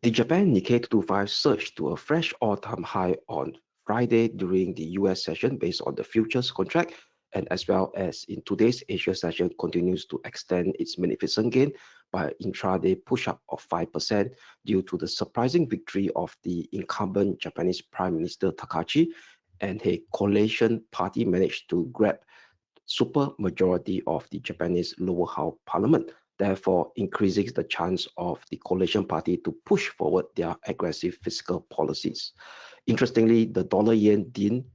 The Japan Nikkei 225 surged to a fresh all-time high on Friday during the US session based on the futures contract, and as well as in today's Asia session continues to extend its magnificent gain by an intraday push-up of 5% due to the surprising victory of the incumbent Japanese Prime Minister Takachi, and a coalition party managed to grab super majority of the Japanese lower house parliament, therefore increasing the chance of the coalition party to push forward their aggressive fiscal policies. Interestingly, the dollar yen didn't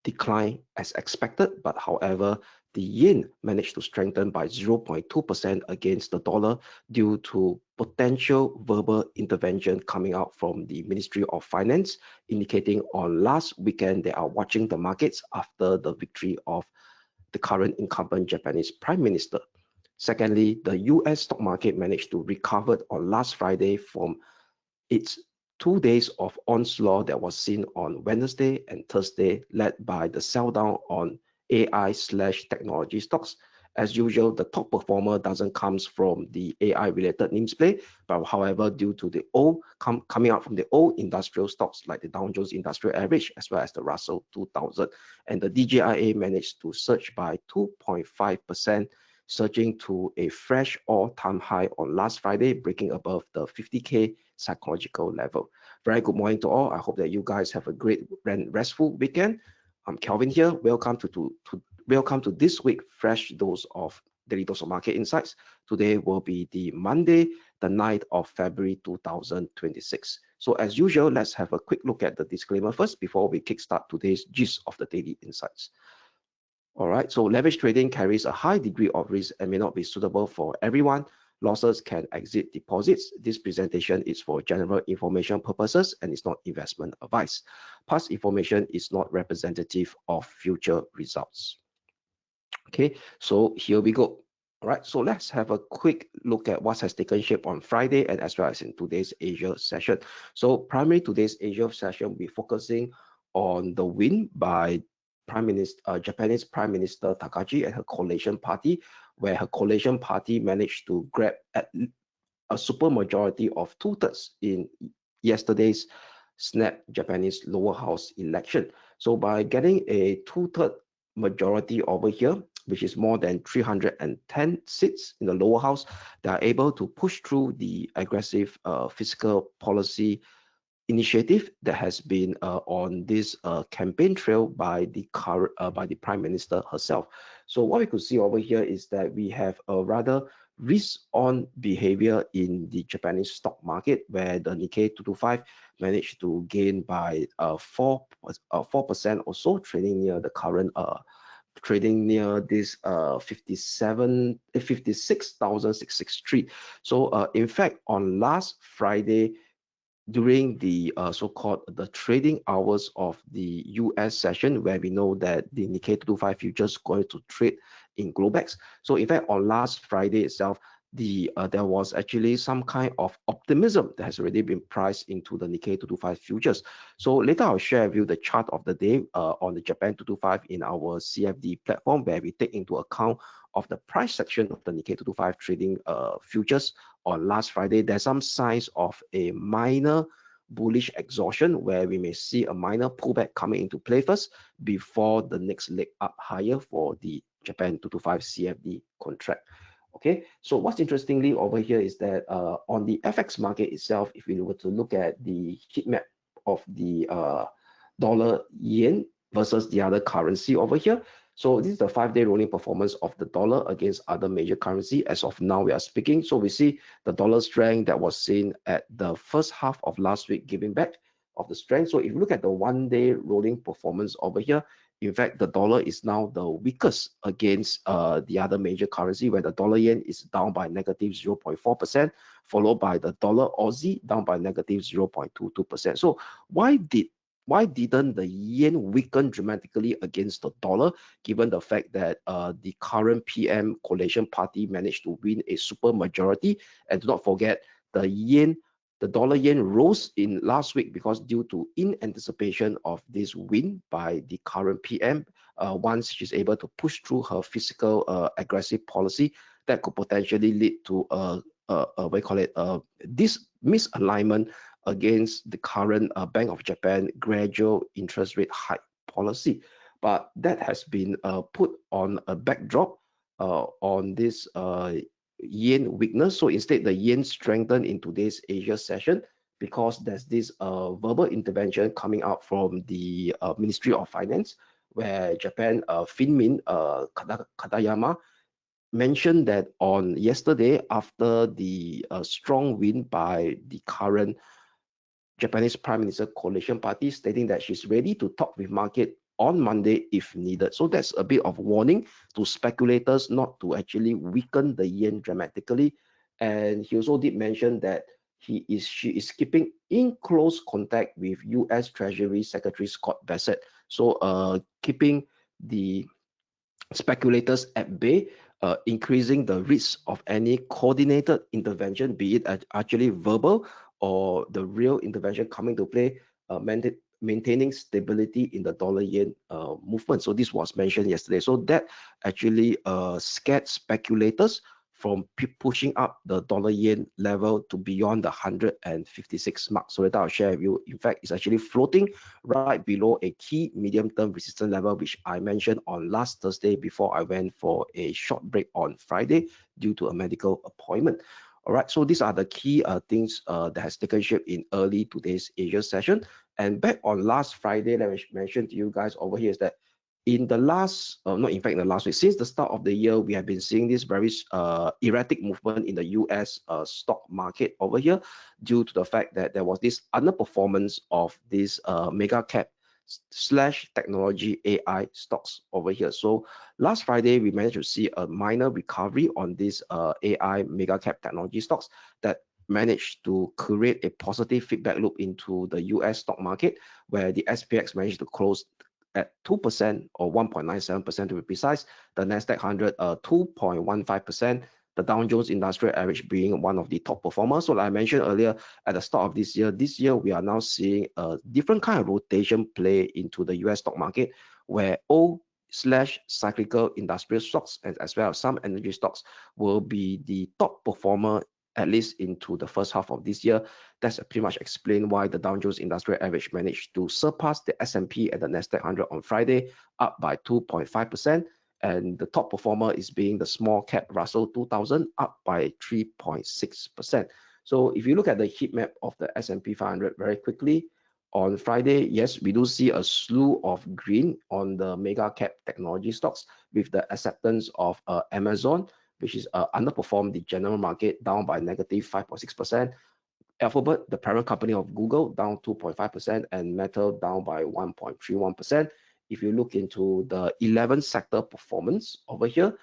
decline as expected, but however, the yen managed to strengthen by 0.2% against the dollar due to potential verbal intervention coming out from the Ministry of Finance, indicating on last weekend they are watching the markets after the victory of the current incumbent Japanese Prime Minister. Secondly, the US stock market managed to recover on last Friday from its 2 days of onslaught that was seen on Wednesday and Thursday, led by the sell down on AI/technology stocks. As usual, the top performer doesn't come from the AI related names play, but however, due to the old coming out from the old industrial stocks like the Dow Jones Industrial Average as well as the Russell 2000, and the DJIA managed to surge by 2.5%, surging to a fresh all-time high on last Friday, breaking above the 50K psychological level. Very good morning to all. I hope that you guys have a great and restful weekend. I'm Kelvin here. Welcome to this week fresh dose of daily dose of market insights. Today will be the Monday, the 9th of February 2026. So as usual, let's have a quick look at the disclaimer first before we kickstart today's gist of the daily insights. All right, so leverage trading carries a high degree of risk and may not be suitable for everyone. Losses can exceed deposits. This presentation is for general information purposes and is not investment advice. Past information is not representative of future results. Okay, so here we go. All right, so let's have a quick look at what has taken shape on Friday and as well as in today's Asia session. So primarily today's Asia session, we're focusing on the win by Japanese Prime Minister Takachi and her coalition party, where her coalition party managed to grab at a super majority of 2/3 in yesterday's snap Japanese lower house election. So by getting a 2/3 majority over here, which is more than 310 seats in the lower house, they are able to push through the aggressive fiscal policy initiative that has been on this campaign trail by the Prime Minister herself. So what we could see over here is that we have a rather risk-on behavior in the Japanese stock market, where the Nikkei 225 managed to gain by 4% or so, trading near the current trading near this 56,663. So in fact, on last Friday, during the so-called the trading hours of the US session, where we know that the Nikkei 225 futures going to trade in Globex. So in fact, on last Friday itself, there was actually some kind of optimism that has already been priced into the Nikkei 225 futures. So later I'll share with you the chart of the day on the Japan 225 in our CFD platform, where we take into account of the price section of the Nikkei 225 trading futures on last Friday. There's some signs of a minor bullish exhaustion, where we may see a minor pullback coming into play first before the next leg up higher for the Japan 225 CFD contract. Okay, so what's interestingly over here is that on the FX market itself, if we were to look at the heat map of the dollar yen versus the other currency over here, so this is the 5-day rolling performance of the dollar against other major currency as of now we are speaking. So we see the dollar strength that was seen at the first half of last week giving back of the strength. So if you look at the 1-day rolling performance over here, in fact, the dollar is now the weakest against the other major currency, where the dollar yen is down by negative 0.4%, followed by the dollar Aussie down by negative 0.22%. So why didn't the yen weaken dramatically against the dollar, given the fact that the current PM coalition party managed to win a super majority? And do not forget, the dollar yen rose in last week because due to in anticipation of this win by the current PM, once she's able to push through her fiscal aggressive policy, that could potentially lead to a what we call it, this misalignment against the current Bank of Japan gradual interest rate hike policy. But that has been put on a backdrop on this yen weakness. So instead, the yen strengthened in today's Asia session because there's this verbal intervention coming out from the Ministry of Finance, where Japan Finmin Katayama mentioned that on yesterday, after the strong win by the current Japanese Prime Minister coalition party, stating that she's ready to talk with market on Monday if needed. So that's a bit of warning to speculators not to actually weaken the yen dramatically. And he also did mention that she is keeping in close contact with US Treasury Secretary Scott Bessent. So keeping the speculators at bay, increasing the risk of any coordinated intervention, be it actually verbal or the real intervention coming to play, maintaining stability in the dollar yen movement. So this was mentioned yesterday. So that actually scared speculators from pushing up the dollar yen level to beyond the 156 mark. So that I'll share with you. In fact, it's actually floating right below a key medium-term resistance level, which I mentioned on last Thursday before I went for a short break on Friday due to a medical appointment. All right, so these are the key things that has taken shape in early today's Asia session. And back on last Friday, let me mention to you guys over here is that in the last, not in fact in the last week, since the start of the year, we have been seeing this very erratic movement in the US stock market over here due to the fact that there was this underperformance of this mega cap / technology AI stocks over here. So last Friday, we managed to see a minor recovery on these AI mega cap technology stocks that managed to create a positive feedback loop into the US stock market, where the SPX managed to close at 2% or 1.97% to be precise, the Nasdaq 100 2.15%, the Dow Jones Industrial Average being one of the top performers. So like I mentioned earlier, at the start of this year we are now seeing a different kind of rotation play into the US stock market, where cyclical industrial stocks and as well as some energy stocks will be the top performer at least into the first half of this year. That's pretty much explained why the Dow Jones Industrial Average managed to surpass the S&P and the Nasdaq 100 on Friday, up by 2.5%. And the top performer is being the small cap Russell 2000, up by 3.6%. So if you look at the heat map of the S&P 500 very quickly, on Friday, yes, we do see a slew of green on the mega cap technology stocks with the acceptance of Amazon, which is underperformed the general market, down by negative 5.6%. Alphabet, the parent company of Google, down 2.5%, and Metal down by 1.31%. If you look into the 11 sector performance over here,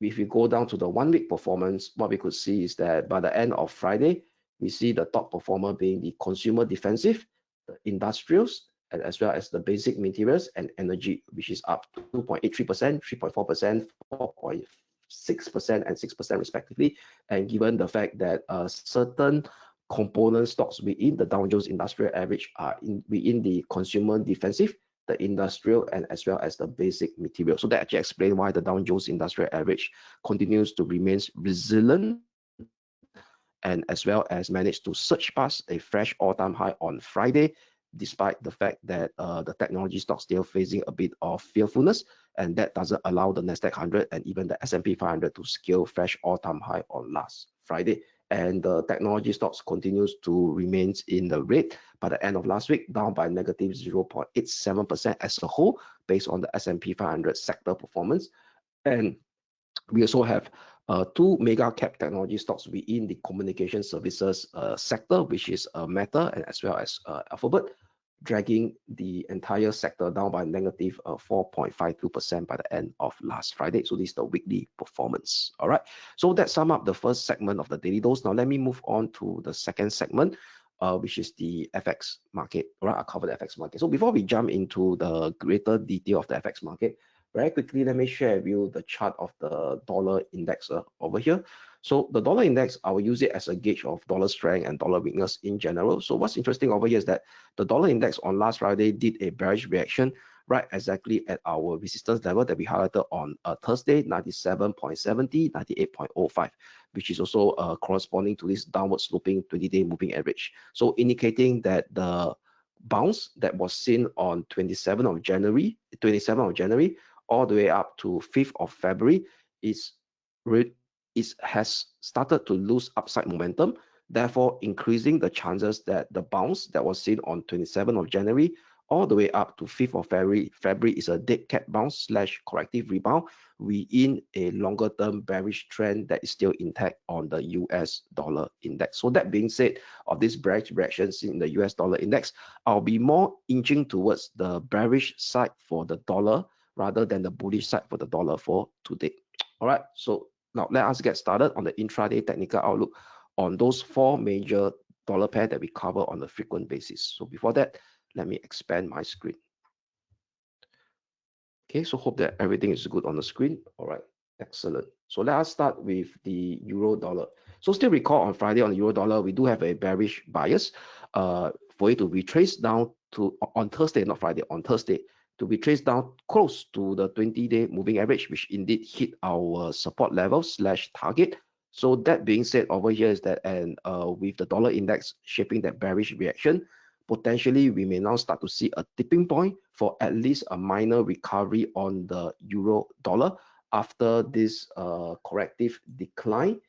if you go down to the 1 week performance, what we could see is that by the end of Friday, we see the top performer being the consumer defensive, the industrials, and as well as the basic materials and energy, which is up 2.83%, 3.4%, 4.6%, and 6% respectively. And given the fact that certain component stocks within the Dow Jones Industrial Average are within the consumer defensive, the industrial, and as well as the basic material. So that actually explains why the Dow Jones Industrial Average continues to remain resilient and as well as managed to surge past a fresh all-time high on Friday, despite the fact that the technology stocks still facing a bit of fearfulness, and that doesn't allow the Nasdaq 100 and even the S&P 500 to scale fresh all-time high on last Friday. And the technology stocks continues to remain in the red by the end of last week, down by negative 0.87% as a whole, based on the S&P 500 sector performance. And we also have two mega cap technology stocks within the communication services sector, which is Meta and as well as Alphabet, dragging the entire sector down by negative 4.52% by the end of last Friday. So this is the weekly performance. All right. So that sum up the first segment of the daily dose. Now let me move on to the second segment, which is the FX market. All right, I'll cover the FX market. So before we jump into the greater detail of the FX market, very quickly, let me share with you the chart of the dollar index over here. So the dollar index, I will use it as a gauge of dollar strength and dollar weakness in general. So what's interesting over here is that the dollar index on last Friday did a bearish reaction right exactly at our resistance level that we highlighted on Thursday, 97.70, 98.05, which is also corresponding to this downward sloping 20-day moving average. So indicating that the bounce that was seen on 27th of January, all the way up to 5th of February has started to lose upside momentum, therefore increasing the chances that the bounce that was seen on 27th of January all the way up to 5th of February. February is a dead cat bounce / corrective rebound. We in a longer term bearish trend that is still intact on the US dollar index. So that being said, of this bearish reactions in the US dollar index, I'll be more inching towards the bearish side for the dollar rather than the bullish side for the dollar for today. All right, so now let us get started on the intraday technical outlook on those four major dollar pair that we cover on a frequent basis. So before that, let me expand my screen. Okay, so hope that everything is good on the screen. All right, excellent. So let us start with the euro dollar. So still recall on Friday on the euro dollar, we do have a bearish bias for it to retrace down to on Thursday, not Friday, on Thursday, to be traced down close to the 20-day moving average, which indeed hit our support level / target. So that being said, over here is that, and with the dollar index shaping that bearish reaction, potentially we may now start to see a tipping point for at least a minor recovery on the euro dollar after this corrective decline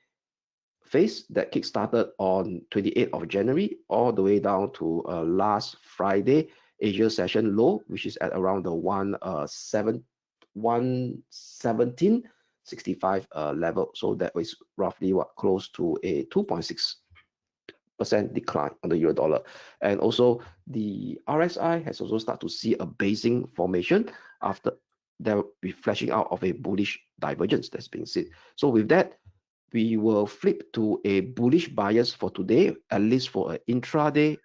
phase that kickstarted on 28th of January all the way down to last Friday Asia session low, which is at around the 117.65 level. So that was roughly what, close to a 2.6% decline on the euro dollar. And also the RSI has also started to see a basing formation after that will be flashing out of a bullish divergence that's being seen. So with that, we will flip to a bullish bias for today, at least for an intraday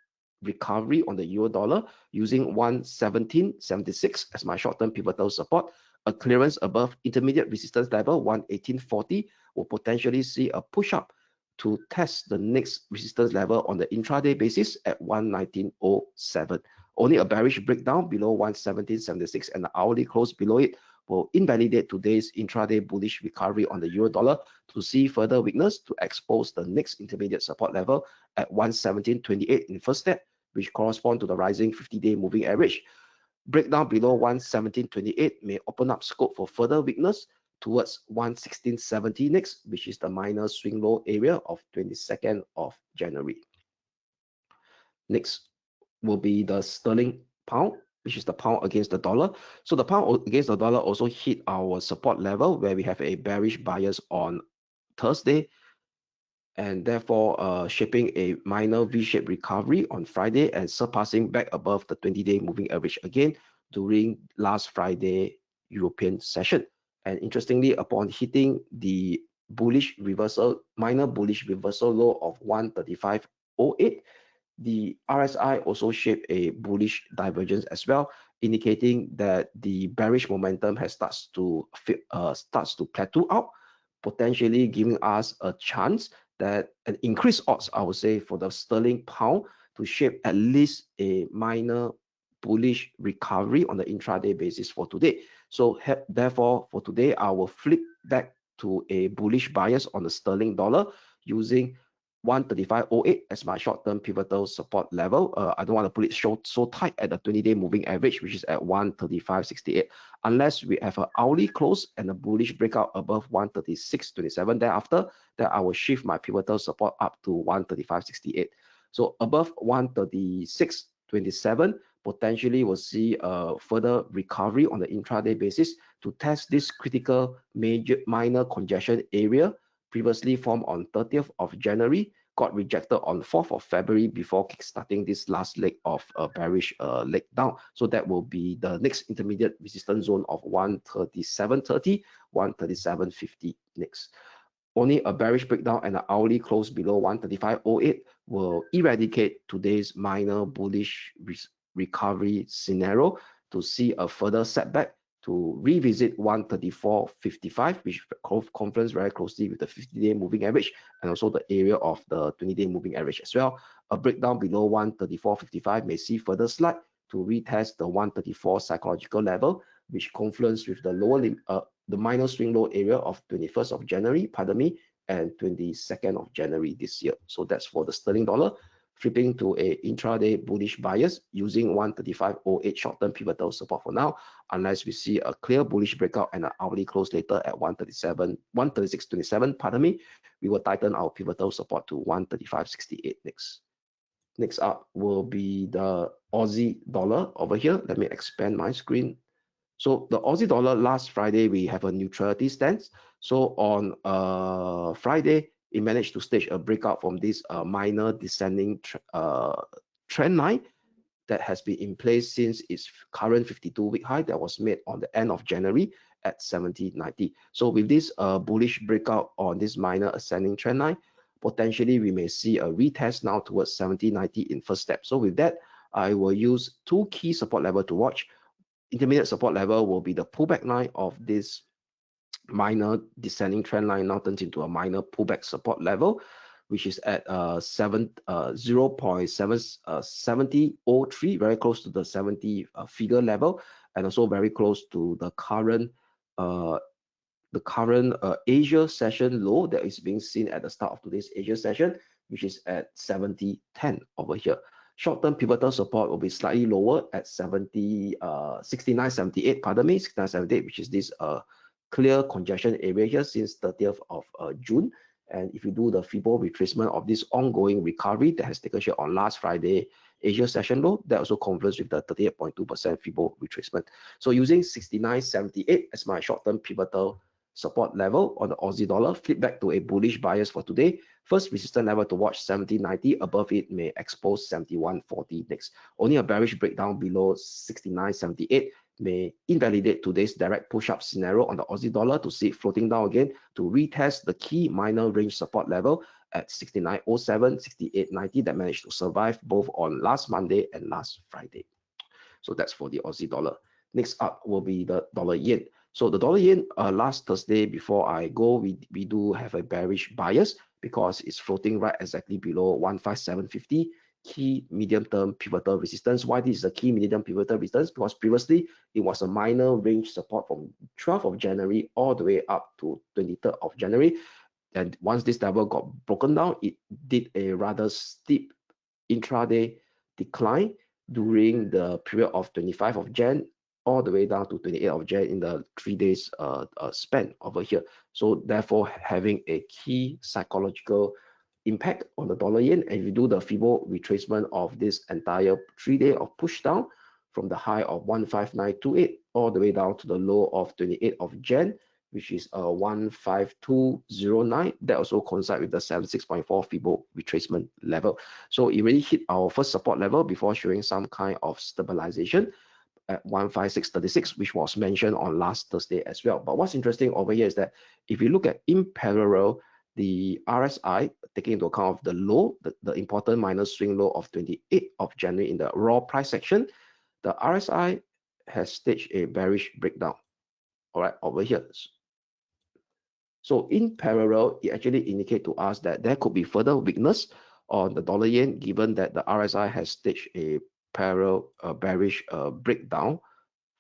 recovery on the euro dollar using 117.76 as my short-term pivotal support. A clearance above intermediate resistance level 118.40 will potentially see a push up to test the next resistance level on the intraday basis at 119.07. Only a bearish breakdown below 117.76 and the hourly close below it will invalidate today's intraday bullish recovery on the euro dollar to see further weakness to expose the next intermediate support level at 117.28 in the first step, which correspond to the rising 50-day moving average. Breakdown below 117.28 may open up scope for further weakness towards 116.70 next, which is the minor swing low area of 22nd of January. Next will be the sterling pound, which is the pound against the dollar. So the pound against the dollar also hit our support level where we have a bearish bias on Thursday, and therefore shaping a minor V-shaped recovery on Friday and surpassing back above the 20-day moving average again during last Friday European session. And interestingly, upon hitting the bullish reversal, minor bullish reversal low of 135.08, the RSI also shaped a bullish divergence as well, indicating that the bearish momentum has starts to plateau out, potentially giving us a chance that an increased odds, I would say, for the sterling pound to shape at least a minor bullish recovery on the intraday basis for today. So therefore, for today, I will flip back to a bullish bias on the sterling dollar using 135.08 as my short-term pivotal support level. I don't want to put it so tight at the 20-day moving average, which is at 135.68, unless we have an hourly close and a bullish breakout above 136.27. Thereafter, that I will shift my pivotal support up to 135.68. So above 136.27, potentially we'll see a further recovery on the intraday basis to test this critical minor congestion area previously formed on 30th of January, got rejected on 4th of February before kickstarting this last leg of a bearish leg down. So that will be the next intermediate resistance zone of 137.30, 137.50 next. Only a bearish breakdown and an hourly close below 135.08 will eradicate today's minor bullish recovery scenario to see a further setback to revisit 134.55, which confluence very closely with the 50-day moving average and also the area of the 20-day moving average as well. A breakdown below 134.55 may see further slide to retest the 134 psychological level, which confluence with the the minor swing low area of 21st of January, pardon me, and 22nd of January this year. So that's for the sterling dollar, flipping to a intraday bullish bias using 135.08 short-term pivotal support for now, unless we see a clear bullish breakout and an hourly close later at 136.27, pardon me, we will tighten our pivotal support to 135.68 next. Next up will be the Aussie dollar over here. Let me expand my screen. So the Aussie dollar, last Friday, we have a neutrality stance. So on Friday, it managed to stage a breakout from this minor descending trend line that has been in place since its current 52-week high that was made on the end of January at 70.90. So with this bullish breakout on this minor ascending trend line, potentially we may see a retest now towards 70.90 in first step. So with that, I will use two key support level to watch. Intermediate support level will be the pullback line of this minor descending trend line now turns into a minor pullback support level, which is at 0.7003, very close to the 70 figure level, and also very close to the current Asia session low that is being seen at the start of today's Asia session, which is at 70.10 over here. Short-term pivotal support will be slightly lower at 69.78, pardon me, 69.78, which is this clear congestion area here since 30th of June. And if you do the Fibo retracement of this ongoing recovery that has taken shape on last Friday Asia session low, that also converges with the 38.2% Fibo retracement. So using 69.78 as my short-term pivotal support level on the Aussie dollar, flip back to a bullish bias for today. First resistance level to watch 70.90, above it may expose 71.40 next. Only a bearish breakdown below 69.78 may invalidate today's direct push-up scenario on the Aussie dollar to see it floating down again to retest the key minor range support level at 69.07, 68.90 that managed to survive both on last Monday and last Friday. So that's for the Aussie dollar. Next up will be the dollar yen. So the dollar yen, last Thursday before I go, we do have a bearish bias because it's floating right exactly below 157.50 key medium-term pivotal resistance. Why this is a key medium pivotal resistance? Because previously it was a minor range support from 12th of January all the way up to 23rd of January. And once this level got broken down, it did a rather steep intraday decline during the period of 25th of Jan all the way down to 28th of Jan in the 3 days span over here. So therefore having a key psychological impact on the dollar yen. And if you do the Fibo retracement of this entire 3 day of push down from the high of 159.28 all the way down to the low of 28th of Jan, which is 152.09, that also coincides with the 76.4 Fibo retracement level. So it really hit our first support level before showing some kind of stabilization at 156.36, which was mentioned on last Thursday as well. But what's interesting over here is that if you look at in parallel, the RSI, taking into account of the low, the important minor swing low of 28th of January in the raw price section, the RSI has staged a bearish breakdown, all right, over here. So in parallel, it actually indicates to us that there could be further weakness on the dollar yen, given that the RSI has staged a parallel bearish breakdown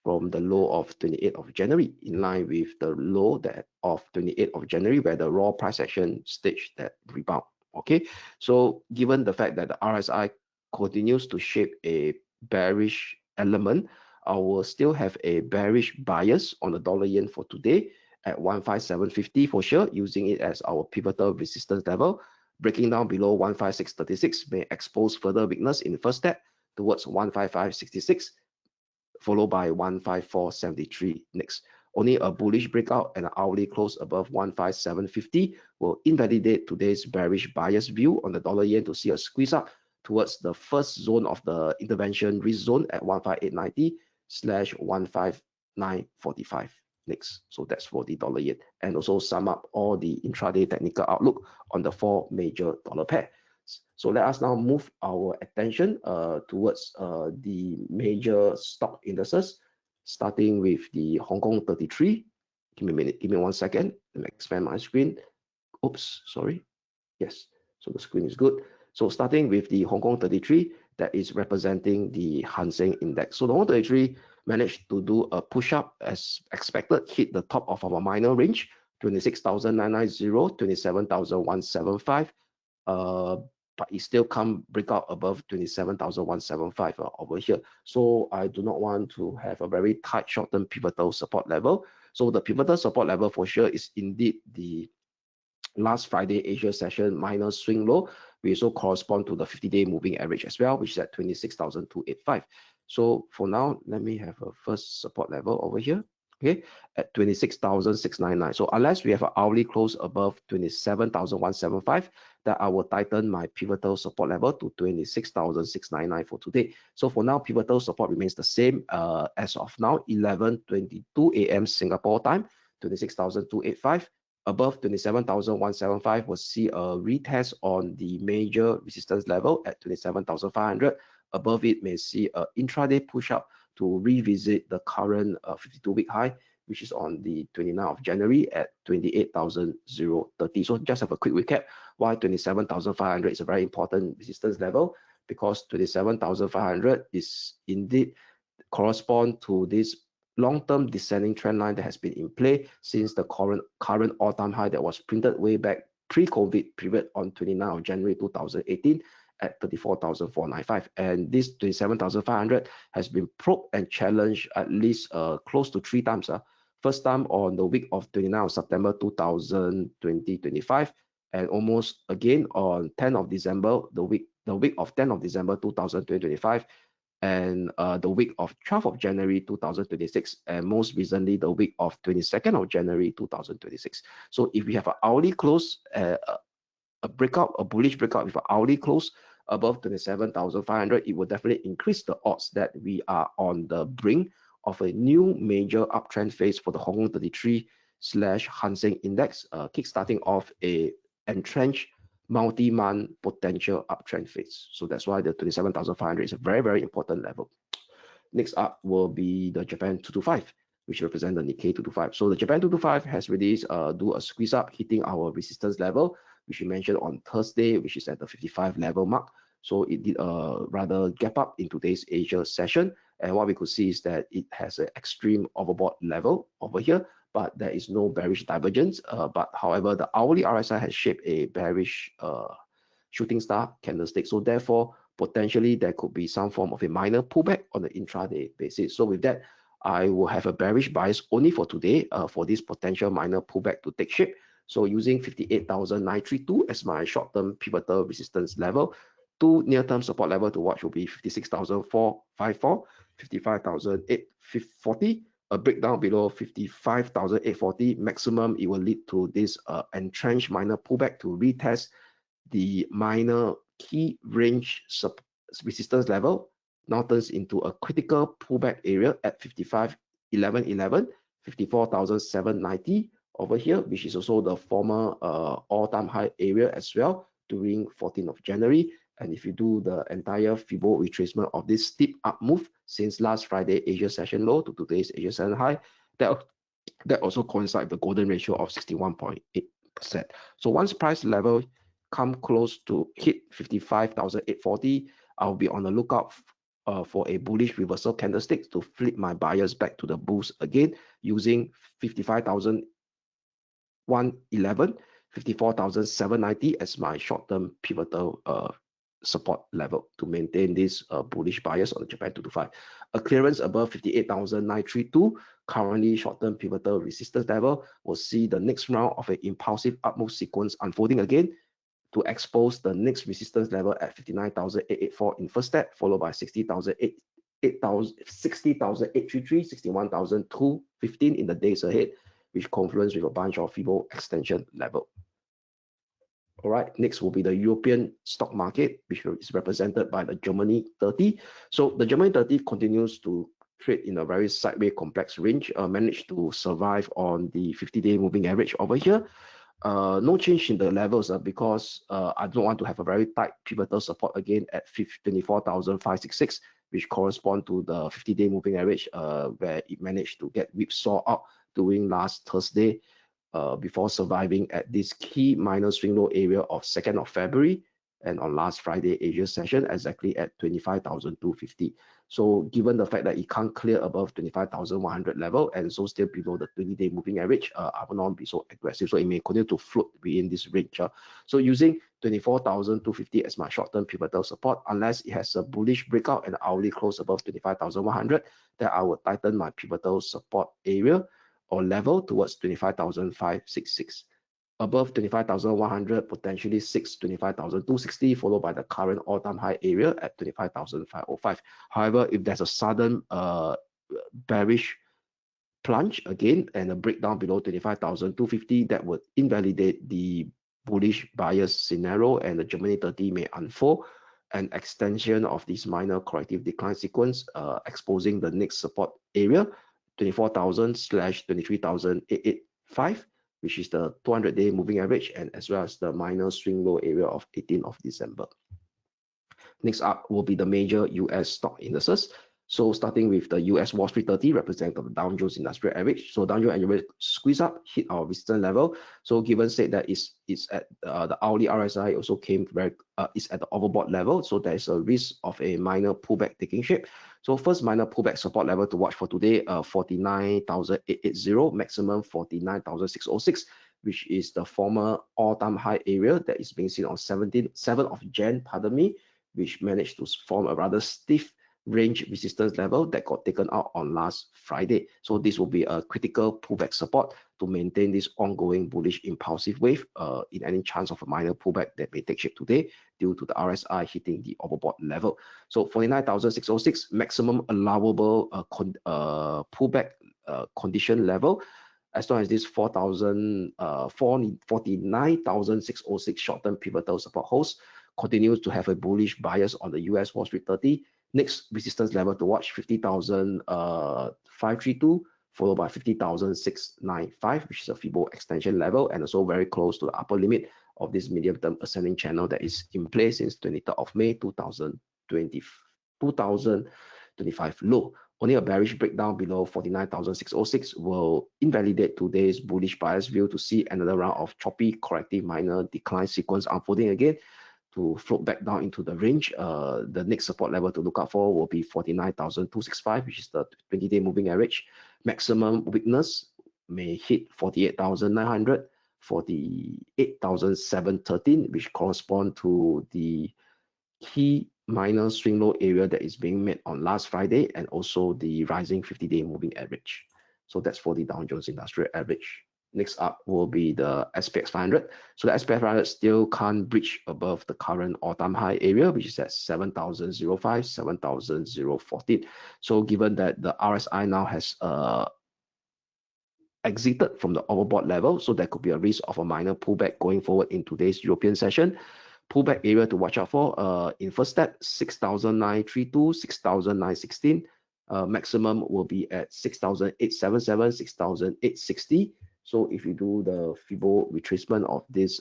from the low of 28th of January, in line with the low that of 28th of January, where the raw price action staged that rebound. Okay, so given the fact that the RSI continues to shape a bearish element, I will still have a bearish bias on the dollar yen for today at 157.50 for sure, using it as our pivotal resistance level. Breaking down below 156.36 may expose further weakness in the first step towards 155.66, followed by 154.73 next. Only a bullish breakout and an hourly close above 157.50 will invalidate today's bearish bias view on the dollar yen to see a squeeze up towards the first zone of the intervention risk zone at 158.90/159.45 next. So that's for the dollar yen, and also sum up all the intraday technical outlook on the four major dollar pair. So let us now move our attention towards the major stock indices, starting with the Hong Kong 33. Give me a minute, give me 1 second. Let me expand my screen. Oops, sorry. Yes, so the screen is good. So starting with the Hong Kong 33, that is representing the Hang Seng Index. So the Wong 33 managed to do a push up as expected, hit the top of our minor range, 26,990, 27,175. But it still can't break out above 27,175 over here. So I do not want to have a very tight short-term pivotal support level. So the pivotal support level for sure is indeed the last Friday Asia session minor swing low, which also correspond to the 50-day moving average as well, which is at 26,285. So for now, let me have a first support level over here, okay, at 26,699. So unless we have an hourly close above 27,175, that I will tighten my pivotal support level to 26,699 for today. So for now, pivotal support remains the same as of now, 11:22 a.m. Singapore time, 26,285. Above 27,175 will see a retest on the major resistance level at 27,500. Above it may see an intraday push up to revisit the current 52-week high, which is on the 29th of January at 28,030. So just have a quick recap why 27,500 is a very important resistance level, because 27,500 is indeed correspond to this long-term descending trend line that has been in play since the current all-time high that was printed way back pre-COVID period on 29th of January 2018 at 34,495. And this 27,500 has been probed and challenged at least close to 3 times. First time on the week of 29th of September 2025, and almost again on 10th of December, the week of 10th of December 2025, and the week of 12th of January 2026, and most recently the week of 22nd of January 2026. So if we have an hourly close, a breakout, a bullish breakout with an hourly close above 27,500, it will definitely increase the odds that we are on the brink of a new major uptrend phase for the Hong Kong 33/Hang Seng Index, kickstarting off a entrenched multi-month potential uptrend phase. So that's why the 27,500 is a very, very important level. Next up will be the Japan 225, which represent the Nikkei 225. So the Japan 225 has really do a squeeze up, hitting our resistance level, which we mentioned on Thursday, which is at the 55 level mark. So it did a rather gap up in today's Asia session. And what we could see is that it has an extreme overbought level over here, but there is no bearish divergence. But however, the hourly RSI has shaped a bearish shooting star candlestick. So therefore, potentially there could be some form of a minor pullback on the intraday basis. So with that, I will have a bearish bias only for today for this potential minor pullback to take shape. So using 58,932 as my short-term pivotal resistance level. 2 near-term support level to watch will be 56,454, 55,840. A breakdown below 55,840 maximum, it will lead to this entrenched minor pullback to retest the minor key range resistance level. Now turns into a critical pullback area at 55,1111, 54,790 over here, which is also the former all-time high area as well during 14th of January. And if you do the entire Fibo retracement of this steep up move since last Friday Asia session low to today's Asia session high, that also coincides with the golden ratio of 61.8%. So once price level come close to hit 55,840, I'll be on the lookout for a bullish reversal candlestick to flip my buyers back to the bulls again using 55,111, 54,790 as my short-term pivotal support level to maintain this bullish bias on the Japan 225. A clearance above 58,932, currently short-term pivotal resistance level, will see the next round of an impulsive up move sequence unfolding again to expose the next resistance level at 59,884 in first step, followed by 60,833, 61,215 in the days ahead, which confluence with a bunch of Fibo extension level. All right, next will be the European stock market, which is represented by the Germany 30. So the Germany 30 continues to trade in a very sideways complex range, managed to survive on the 50-day moving average over here. No change in the levels because I don't want to have a very tight pivotal support again at 24,566, which correspond to the 50-day moving average, where it managed to get whipsaw up during last Thursday before surviving at this key minor swing low area of 2nd of February and on last Friday Asia session exactly at 25,250. So given the fact that it can't clear above 25,100 level and so still below the 20-day moving average, I will not be so aggressive. So it may continue to float within this range. So using 24,250 as my short-term pivotal support, unless it has a bullish breakout and hourly close above 25,100, then I will tighten my pivotal support area or level towards 25,566. Above 25,100, potentially 25,260, followed by the current all-time high area at 25,505. However, if there's a sudden bearish plunge again and a breakdown below 25,250, that would invalidate the bullish bias scenario and the Germany 30 may unfold an extension of this minor corrective decline sequence, exposing the next support area 24,000/23,885, which is the 200-day moving average, and as well as the minor swing low area of 18th of December. Next up will be the major US stock indices. So starting with the US Wall Street 30, representing the Dow Jones Industrial Average. So Dow Jones Industrial Average squeeze up, hit our resistance level. So given said that it's at the hourly RSI also came is at the overbought level. So there's a risk of a minor pullback taking shape. So first minor pullback support level to watch for today, 49,880, maximum 49,606, which is the former all-time high area that is being seen on 7th of Jan, which managed to form a rather stiff range resistance level that got taken out on last Friday. So this will be a critical pullback support to maintain this ongoing bullish impulsive wave in any chance of a minor pullback that may take shape today due to the RSI hitting the overbought level. So 49,606 maximum allowable pullback condition level. As long as this 49,606 short-term pivotal support holds, continues to have a bullish bias on the US Wall Street 30. Next resistance level to watch 50,532, followed by 50,695, which is a Fibo extension level, and also very close to the upper limit of this medium-term ascending channel that is in place since 23rd of May 2025 low. Only a bearish breakdown below 49,606 will invalidate today's bullish bias view to see another round of choppy corrective minor decline sequence unfolding again to float back down into the range. The next support level to look out for will be 49,265, which is the 20-day moving average. Maximum weakness may hit 48,900, 48,713, which correspond to the key minor swing low area that is being made on last Friday, and also the rising 50-day moving average. So that's for the Dow Jones Industrial Average. Next up will be the SPX 500. So the SPX 500 still can't breach above the current all-time high area, which is at 7,005, 7,014. So given that the RSI now has exited from the overbought level, so there could be a risk of a minor pullback going forward in today's European session. Pullback area to watch out for in first step 6,932, 6,916. Maximum will be at 6,877, 6,860. So if you do the Fibo retracement of this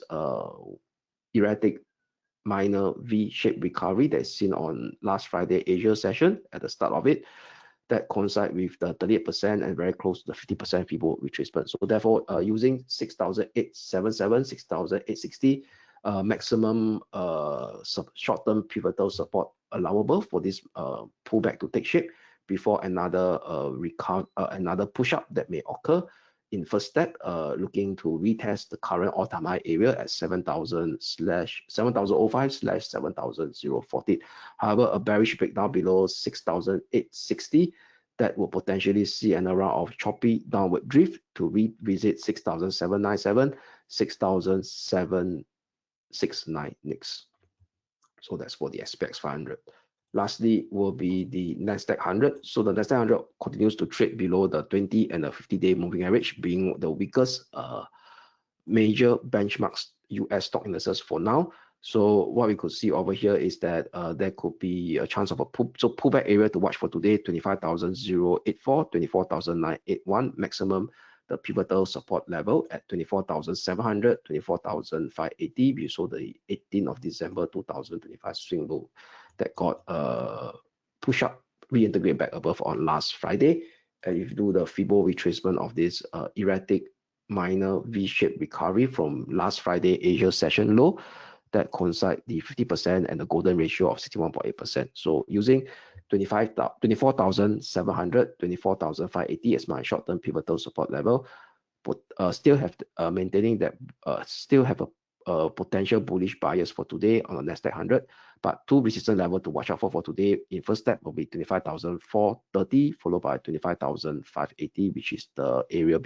erratic minor V-shaped recovery that's seen on last Friday Asia session at the start of it, that coincide with the 38% and very close to the 50% Fibo retracement. So therefore, using 6,877, 6,860 maximum short-term pivotal support allowable for this pullback to take shape before another another push-up that may occur. In first step, looking to retest the current all-time high area at 7,005/7,014. However, a bearish breakdown below 6,860 that will potentially see another round of choppy downward drift to revisit 6,797, 6,769 next. So that's for the SPX 500. Lastly will be the Nasdaq 100. So the Nasdaq 100 continues to trade below the 20 and the 50-day moving average, being the weakest major benchmarks US stock indices for now. So what we could see over here is that there could be a chance of a pullback area to watch for today, 25,084, 24,981 maximum. The pivotal support level at 24,700, 24,580. We saw the 18th of December 2025 swing low that got push up, reintegrate back above on last Friday. And if you do the Fibo retracement of this erratic minor V-shaped recovery from last Friday Asia session low, that coincide the 50% and the golden ratio of 61.8%. So using 24,700, 24,580 as my short-term pivotal support level, but still have maintaining that still have a potential bullish bias for today on the Nasdaq 100, but two resistance level to watch out for today. In first step will be 25,430, followed by 25,580, which is the area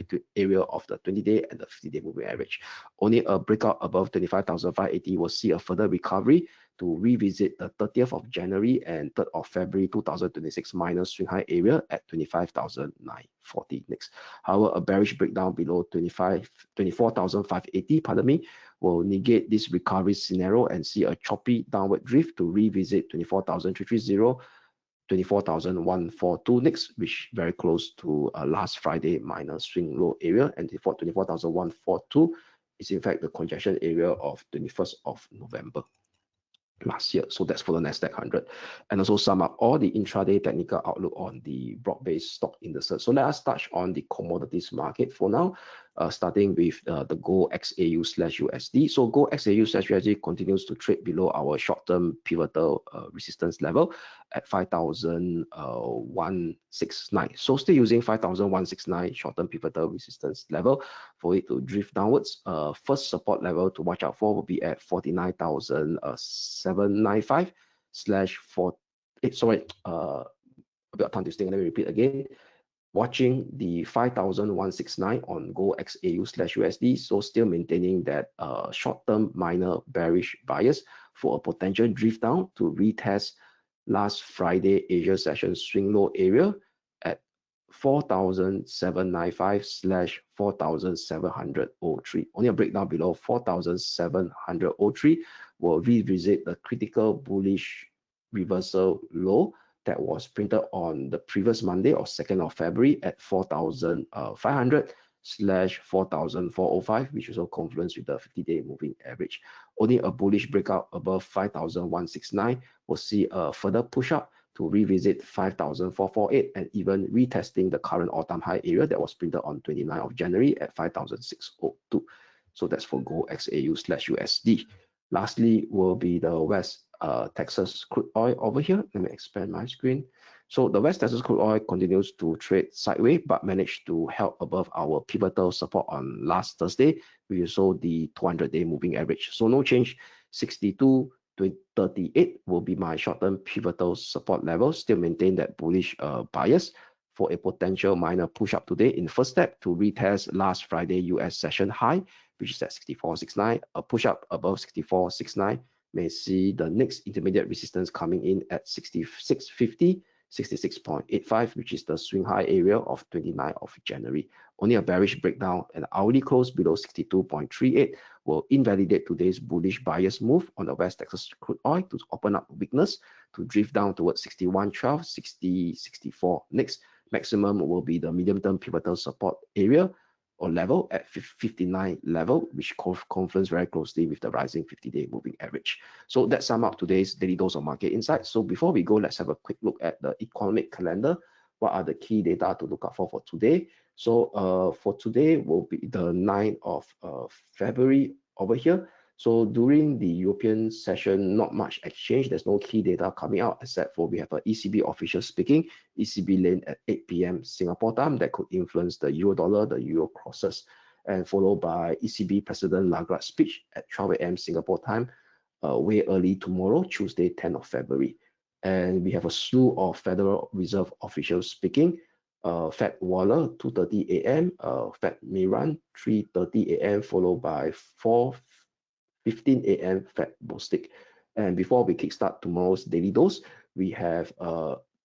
of the 20-day and the 50-day moving average. Only a breakout above 25,580 will see a further recovery to revisit the 30th of January and 3rd of February 2026 minor swing high area at 25,940 next. However, a bearish breakdown below 24,580, pardon me, will negate this recovery scenario and see a choppy downward drift to revisit 24,330, 24,142 next, which very close to last Friday minor swing low area, and 24,142 is in fact the congestion area of 21st of November last year. So that's for the Nasdaq 100, and also sum up all the intraday technical outlook on the broad-based stock indices. So let us touch on the commodities market for now, starting with the gold XAU/USD. So gold XAU/USD continues to trade below our short-term pivotal resistance level at 5,169. So still using 5,169 short-term pivotal resistance level for it to drift downwards. First support level to watch out for will be at 49,795 /4. Sorry, a bit of time to think. Let me repeat again. Watching the 5,169 on gold XAU/USD, so still maintaining that short-term minor bearish bias for a potential drift down to retest last Friday Asia session swing low area at 4,795 /4,703. Only a breakdown below 4,703 will revisit the critical bullish reversal low that was printed on the previous Monday or 2nd of February at 4,500 /4,405, which also confluence with the 50-day moving average. Only a bullish breakout above 5,169 will see a further push up to revisit 5,448 and even retesting the current all-time high area that was printed on 29th of January at 5,602. So that's for gold XAU/USD. Lastly will be the West Texas crude oil over here. Let me expand my screen. So the West Texas crude oil continues to trade sideways, but managed to help above our pivotal support on last Thursday. We saw the 200-day moving average. So no change. 62.38 will be my short-term pivotal support level. Still maintain that bullish bias for a potential minor push up today in first step to retest last Friday US session high, which is at 64.69. A push up above 64.69 may see the next intermediate resistance coming in at 66.50, 66.85, which is the swing high area of 29th of January. Only a bearish breakdown and hourly close below 62.38 will invalidate today's bullish bias move on the West Texas crude oil to open up weakness to drift down towards 61.12, 60.64. Next maximum will be the medium-term pivotal support area or level at 59 level, which confluence very closely with the rising 50-day moving average. So that sum up today's daily dose of market insights. So before we go, let's have a quick look at the economic calendar. What are the key data to look out for today? So for today will be the 9th of February over here. So during the European session, not much exchange. There's no key data coming out except for we have an ECB official speaking, ECB lane at 8 p.m. Singapore time that could influence the euro dollar, the euro crosses, and followed by ECB President Lagarde's speech at 12 a.m. Singapore time, way early tomorrow, Tuesday, 10th of February. And we have a slew of Federal Reserve officials speaking. Fed Waller, 2:30 a.m., Fed Miran, 3:30 a.m., followed by 4:15 a.m. Fed Bostic. And before we kickstart tomorrow's daily dose, we have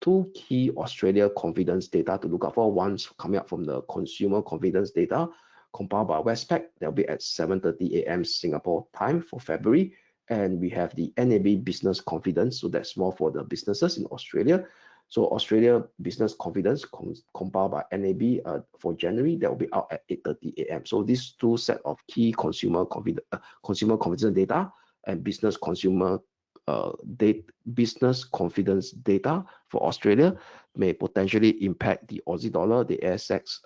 two key Australia confidence data to look out for. One's coming up from the consumer confidence data compiled by Westpac. That'll be at 7:30 a.m. Singapore time for February. And we have the NAB business confidence. So that's more for the businesses in Australia. So Australia business confidence compiled by NAB for January, that will be out at 8:30 a.m. So these two set of key consumer confidence data and business consumer business confidence data for Australia may potentially impact the Aussie dollar, the ASX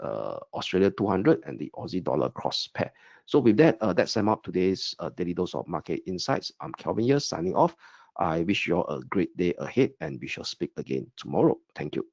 Australia 200, and the Aussie dollar cross pair. So with that, that sum up today's daily dose of market insights. I'm Kelvin here signing off. I wish you all a great day ahead, and we shall speak again tomorrow. Thank you.